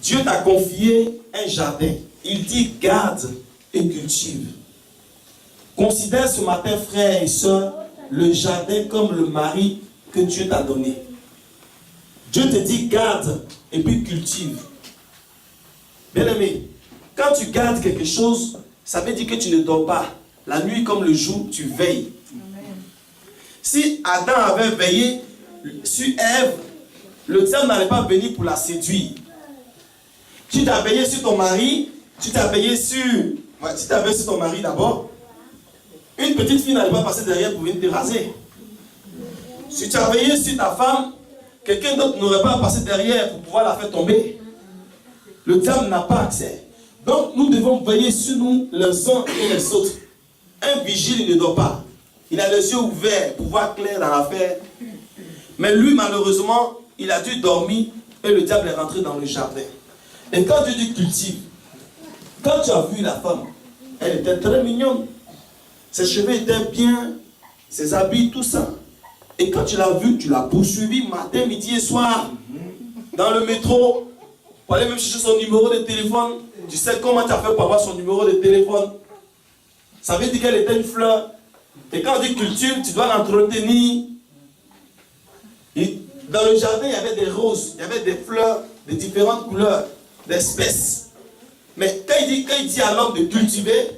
Dieu t'a confié un jardin. Il dit garde et cultive. Considère ce matin, frères et sœurs, le jardin comme le mari que Dieu t'a donné. Dieu te dit garde et puis cultive. Bien aimé, quand tu gardes quelque chose, ça veut dire que tu ne dors pas. La nuit comme le jour, tu veilles. Amen. Si Adam avait veillé sur Ève, le diable n'allait pas venir pour la séduire. Tu t'as veillé sur ton mari, tu t'as veillé sur ton mari d'abord. Une petite fille n'allait pas passer derrière pour venir te raser. Si tu as veillé sur ta femme, quelqu'un d'autre n'aurait pas passé derrière pour pouvoir la faire tomber. Le diable n'a pas accès. Donc nous devons veiller sur nous les uns et les autres. Un vigile, il ne dort pas. Il a les yeux ouverts pour voir clair dans l'affaire. Mais lui, malheureusement, il a dû dormir et le diable est rentré dans le jardin. Et quand Dieu dit cultive, quand tu as vu la femme, elle était très mignonne. Ses cheveux étaient bien, ses habits, tout ça. Et quand tu l'as vue, tu l'as poursuivi matin, midi et soir. Dans le métro, pour aller même chercher son numéro de téléphone. Tu sais comment tu as fait pour avoir son numéro de téléphone. Ça veut dire qu'elle était une fleur. Et quand on dit culture, tu dois l'entretenir. Dans le jardin, il y avait des roses, il y avait des fleurs de différentes couleurs, d'espèces. Mais quand il dit à l'homme de cultiver,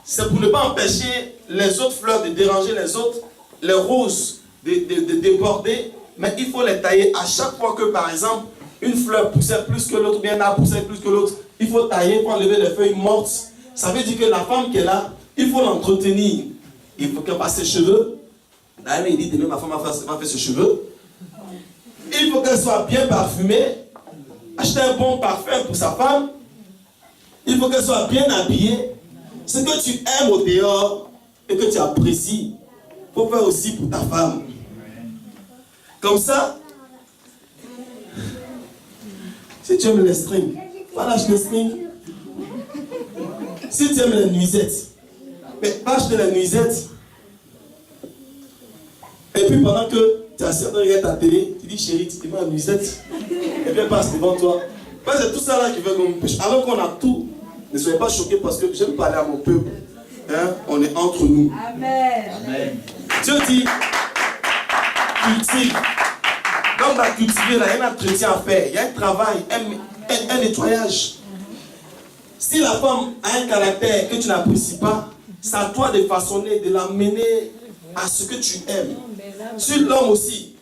c'est pour ne pas empêcher les autres fleurs de déranger les autres, les roses de déborder, mais il faut les tailler à chaque fois que, par exemple, une fleur poussait plus que l'autre, bien un arbre poussait plus que l'autre, il faut tailler pour enlever les feuilles mortes. Ça veut dire que la femme qui est là, il faut l'entretenir. Il faut qu'elle passe ses cheveux. D'ailleurs, il dit, demain ma femme va faire ses cheveux. Il faut qu'elle soit bien parfumée. Acheter un bon parfum pour sa femme. Il faut qu'elle soit bien habillée. Ce que tu aimes au dehors et que tu apprécies, il faut faire aussi pour ta femme. Comme ça, si tu aimes les strings, va acheter les strings. Si tu aimes les nuisettes, mais va acheter les nuisettes. Et puis pendant que tu as assis derrière ta télé, tu dis chérie, tu te mets en nuisette. Et puis elle passe devant toi. C'est tout ça là qui veut qu'on pêche. Alors qu'on a tout. Ne soyez pas choqués parce que j'aime parler à mon peuple. Hein? On est entre nous. Amen. Amen. Dieu dit, cultive. Quand on va cultiver, là, il y a un entretien à faire. Il y a un travail, un nettoyage. Si la femme a un caractère que tu n'apprécies pas, c'est à toi de façonner, de l'amener à ce que tu aimes. Sur l'homme aussi.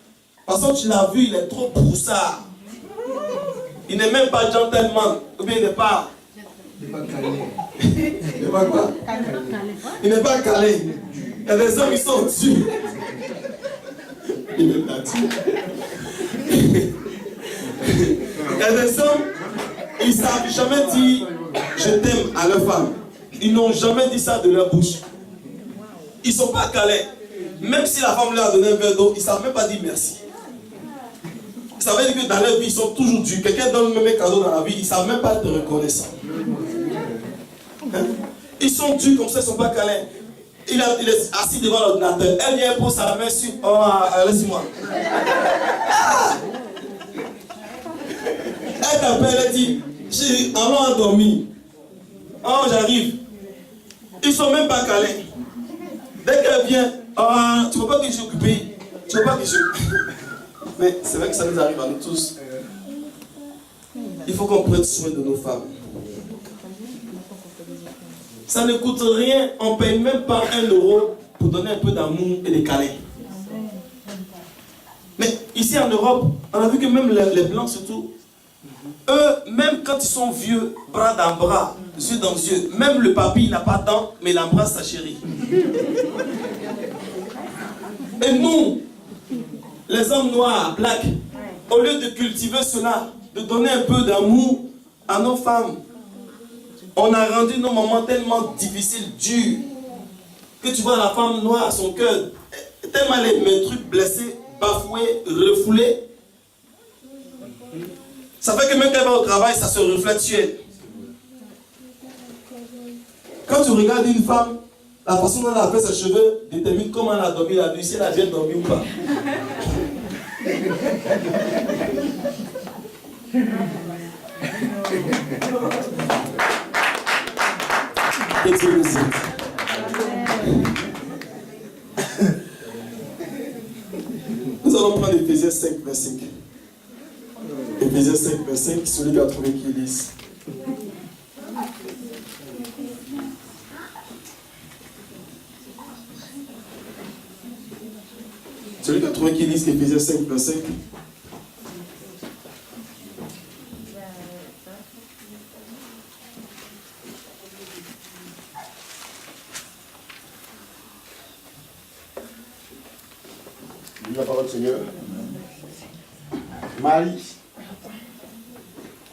Parce que tu l'as vu, il est trop broussard. Il n'est même pas gentleman. Ou bien il n'est pas... Il n'est pas calé. Il n'est pas quoi? Il n'est pas calé. Il y a des hommes qui sont durs. Il n'est pas dur. Il y a des hommes, ils ne savent jamais dire je t'aime à leur femme. Ils n'ont jamais dit ça de leur bouche. Ils ne sont pas calés. Même si la femme leur a donné un verre d'eau, ils ne savent même pas dire merci. Ça veut dire que dans leur vie, ils sont toujours durs. Quelqu'un donne même un cadeau dans la vie, ils ne savent même pas être reconnaissants. Hein? Ils sont durs comme ça, ils ne sont pas câlins. Il est assis devant l'ordinateur. Elle vient pour sa main sur... Oh, laisse-moi. Ah! Elle t'appelle, elle dit, chérie, allons à dormir. Oh, j'arrive. Ils sont même pas calés. Dès qu'elle vient, ah, tu ne vois pas que je suis occupé. Tu ne vois pas que je... Mais c'est vrai que ça nous arrive à nous tous. Il faut qu'on prenne soin de nos femmes. Ça ne coûte rien, on ne paye même pas 1 euro pour donner un peu d'amour et des câlins. Mais ici en Europe, on a vu que même les Blancs surtout, eux, même quand ils sont vieux, bras dans bras, yeux dans yeux, même le papy n'a pas de dents, mais il embrasse sa chérie. Et nous, les hommes noirs, blacks, au lieu de cultiver cela, de donner un peu d'amour à nos femmes, on a rendu nos moments tellement difficiles, durs, que tu vois la femme noire, son cœur, tellement les trucs blessés, bafoués, refoulés. Ça fait que même quand elle va au travail, ça se reflète sur elle. Quand tu regardes une femme, la façon dont elle a fait ses cheveux détermine comment elle a dormi la nuit, si elle a bien dormi ou pas. Et Dieu nous aide. Nous allons prendre Éphésiens 5, verset 5. Éphésiens 5, verset 5, celui qui a trouvé qui lise. Celui qui a trouvé qui lise Éphésiens 5, verset 5. La parole du Seigneur. Marie,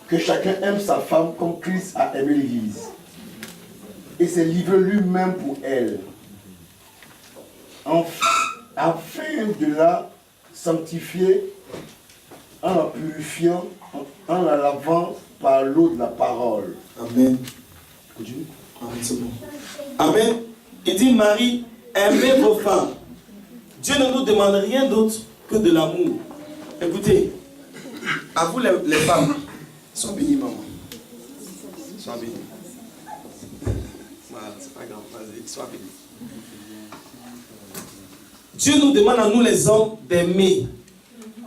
que chacun aime sa femme comme Christ a aimé l'Église et s'est livré lui-même pour elle, afin de la sanctifier en la purifiant, en la lavant par l'eau de la parole. Amen. Continue. Amen, c'est bon. Amen. Il dit, Marie, aimez vos femmes. Dieu ne nous demande rien d'autre que de l'amour. Écoutez, à vous les femmes, sois bénies, maman. Sois bénie. Voilà, c'est pas grave, vas-y, sois bénie. Dieu nous demande à nous les hommes d'aimer.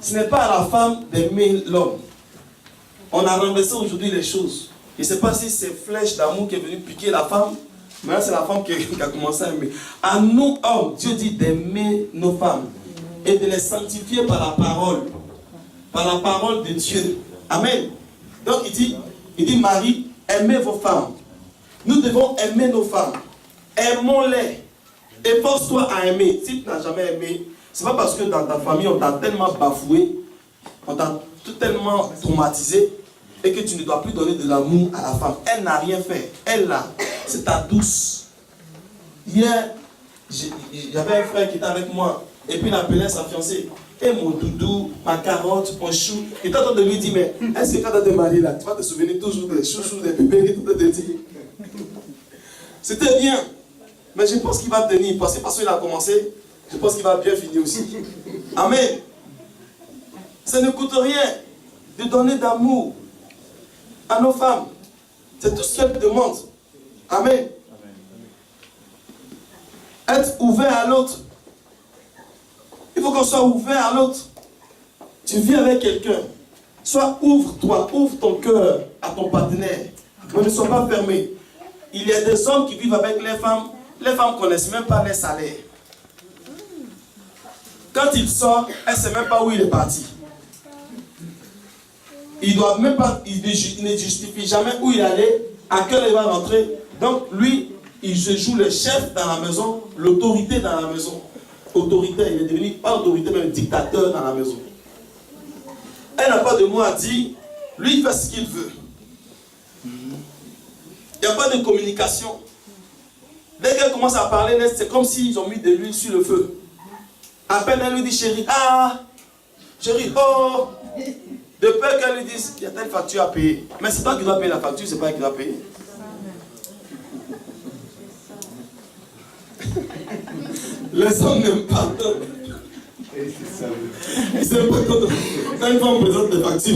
Ce n'est pas à la femme d'aimer l'homme. On a renversé aujourd'hui les choses. Je ne sais pas si c'est flèche d'amour qui est venue piquer la femme. Maintenant, c'est la femme qui a commencé à aimer. À nous, hommes, Dieu dit d'aimer nos femmes et de les sanctifier par la parole de Dieu. Amen. Donc, il dit, Marie, aimez vos femmes. Nous devons aimer nos femmes. Aimons-les. Efforce-toi à aimer. Si tu n'as jamais aimé, ce n'est pas parce que dans ta famille, on t'a tellement bafoué, on t'a tellement traumatisé, et que tu ne dois plus donner de l'amour à la femme. Elle n'a rien fait. Elle là, c'est ta douce. Hier, j'avais un frère qui était avec moi, et puis il appelait sa fiancée. Et mon doudou, ma carotte, mon chou. Il était en train de lui dire, mais est-ce que quand tu vas te marier là, tu vas te souvenir toujours des chouchous, des bébés qui te disent. C'était bien. Mais je pense qu'il va tenir. Parce qu'il a commencé, je pense qu'il va bien finir aussi. Amen. Ça ne coûte rien de donner d'amour à nos femmes. C'est tout ce qu'elles demandent. Amen. Être ouvert à l'autre. Il faut qu'on soit ouvert à l'autre. Tu vis avec quelqu'un. Soit ouvre-toi, ouvre ton cœur à ton partenaire. Mais ne sois pas fermé. Il y a des hommes qui vivent avec les femmes ne connaissent même pas les salaires. Quand il sort, elle ne sait même pas où il est parti. Il ne justifie jamais où il allait, à quelle heure il va rentrer. Donc lui, il se joue le chef dans la maison, l'autorité dans la maison. Autoritaire, il est devenu pas autorité, mais un dictateur dans la maison. Elle n'a pas de mot à dire, lui il fait ce qu'il veut. Il n'y a pas de communication. Dès qu'elle commence à parler, c'est comme s'ils ont mis de l'huile sur le feu. À peine elle lui dit chérie, chérie, oh. De peur qu'elle lui dise, il y a telle facture à payer. Mais c'est toi qui dois payer la facture, c'est pas elle qui doit payer. Les hommes n'aiment pas. Et c'est ça. Et c'est pas quand une fois on présente des factures.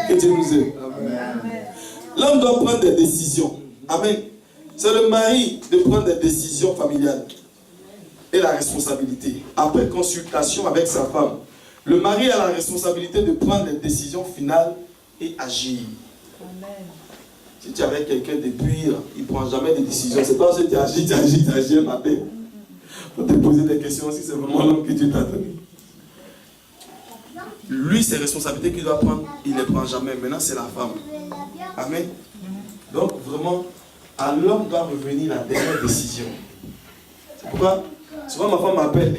Que Dieu nous aide. L'homme doit prendre des décisions. Amen. C'est le mari de prendre des décisions familiales et la responsabilité. Après consultation avec sa femme, le mari a la responsabilité de prendre les décisions finales et agir. Amen. Si tu es avec quelqu'un depuis, il ne prend jamais de décisions. C'est pas si tu agis un matin. Pour te poser des questions si c'est vraiment l'homme que Dieu t'a donné. Lui, ses responsabilités qu'il doit prendre, il ne les prend jamais. Maintenant, c'est la femme. Amen. Donc, vraiment, à l'homme doit revenir la dernière décision. C'est pourquoi, souvent ma femme m'appelle.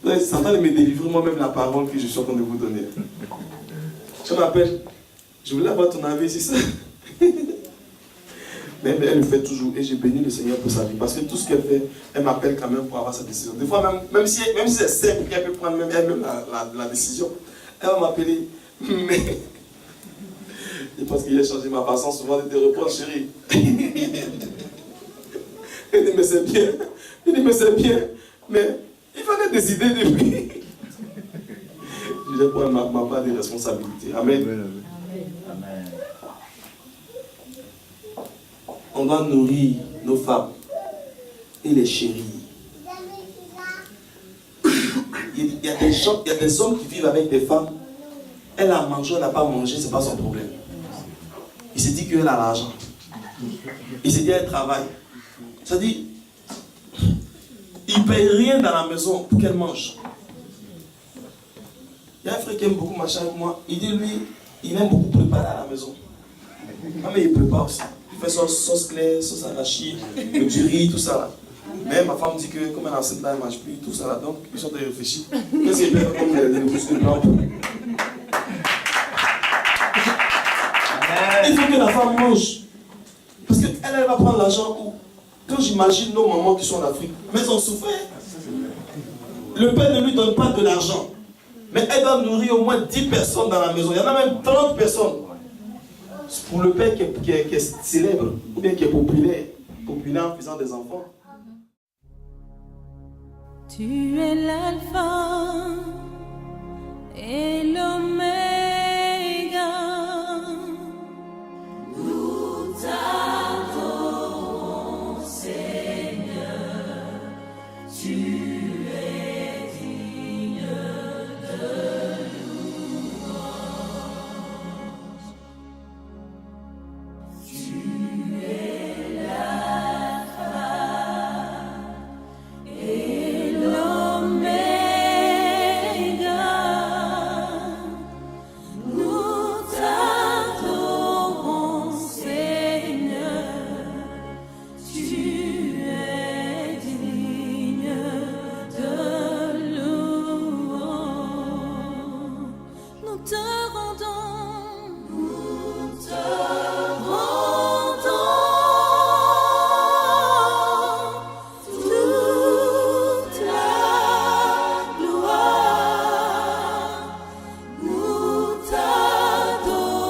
C'est en train de me délivrer moi-même la parole que je suis en train de vous donner. Je m'appelle. Je voulais avoir ton avis sur ça. Mais elle le fait toujours et j'ai béni le Seigneur pour sa vie. Parce que tout ce qu'elle fait, elle m'appelle quand même pour avoir sa décision. Des fois, même si c'est simple qu'elle peut prendre même elle-même la décision, elle va m'appeler. Mais je pense qu'il a changé ma façon souvent de te répondre, chérie. Elle dit, mais c'est bien. Il dit, mais c'est bien. Mais il fallait décider depuis. Je vais prendre ma part de responsabilité. Amen. Amen. On doit nourrir nos femmes et les chérir. Il y a des hommes qui vivent avec des femmes. Elle a mangé, elle n'a pas mangé, ce n'est pas son problème. Il se dit qu'elle a l'argent. Il se dit qu'elle travaille. C'est-à-dire, il ne paye rien dans la maison pour qu'elle mange. Il y a un frère qui aime beaucoup marcher avec moi. Il dit, lui, il aime beaucoup préparer à la maison. Ah, mais il prépare aussi. Il fait sauce claire, sauce arachide, du riz, tout ça là. Mais ma femme dit que comme elle est enceinte là, elle ne mange plus, tout ça là. Donc, ils sont en train de réfléchir. Qu'est-ce qu'il fait comme les bouscules blancs? Il faut que la femme mange. Parce qu'elle, elle va prendre l'argent où? Quand j'imagine nos mamans qui sont en Afrique, mais elles ont souffert. Le père ne lui donne pas de l'argent. Mais elle va nourrir au moins 10 personnes dans la maison. Il y en a même 30 personnes. Pour le père qui est célèbre, ou bien qui est populaire en faisant des enfants. Tu es l'alpha et l'oméga. Nous t'adorons, Seigneur. Tu es digne de louange. Tu es l'alpha et l'oméga. Nous t'adorons, Seigneur. Tu es digne de louange. Nous te rendons, toute la gloire. Nous t'adorons,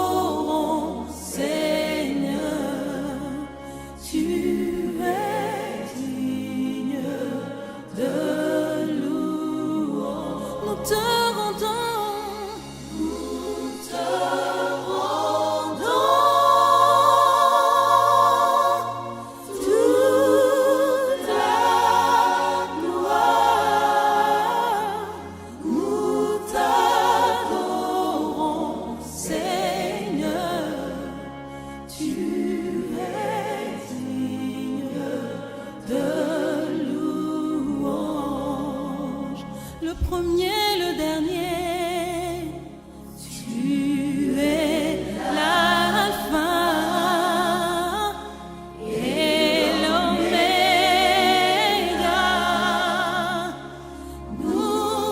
Seigneur. Tu es digne de louange. Nous te rendons, toute la gloire. Nous t'adorons, Seigneur. Tu es digne de louange. Le premier, le dernier. Tu es l'alpha et l'oméga. Nous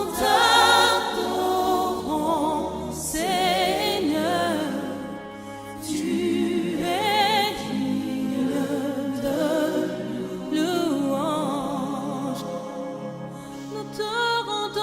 t'adorons, Seigneur. Tu es digne de louange. Nous te rendons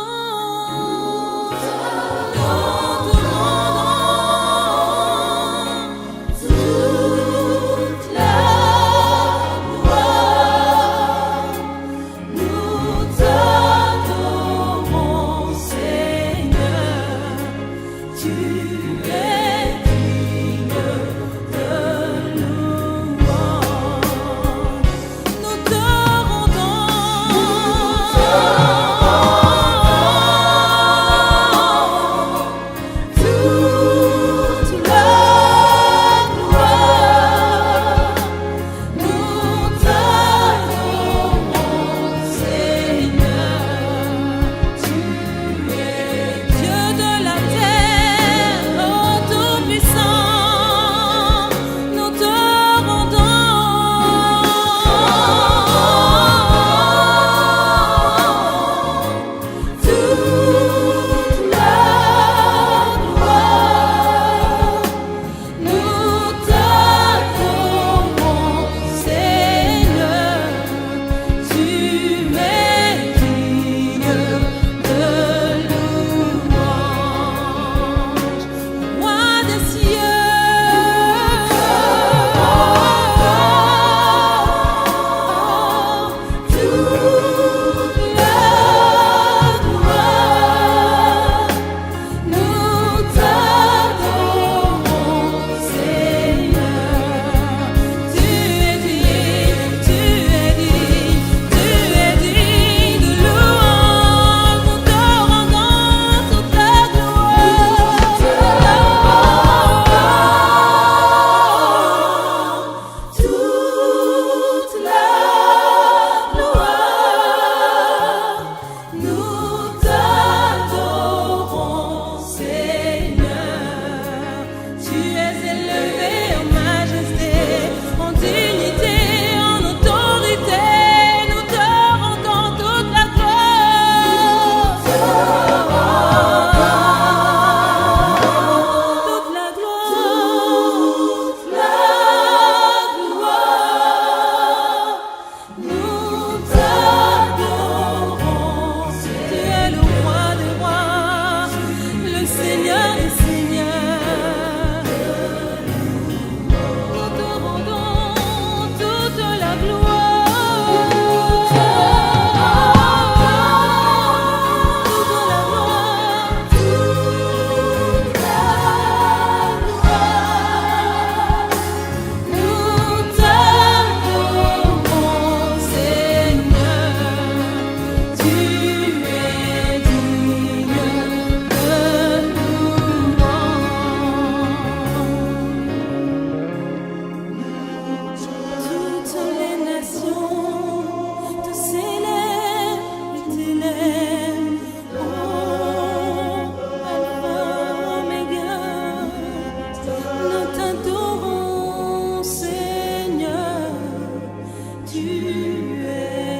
es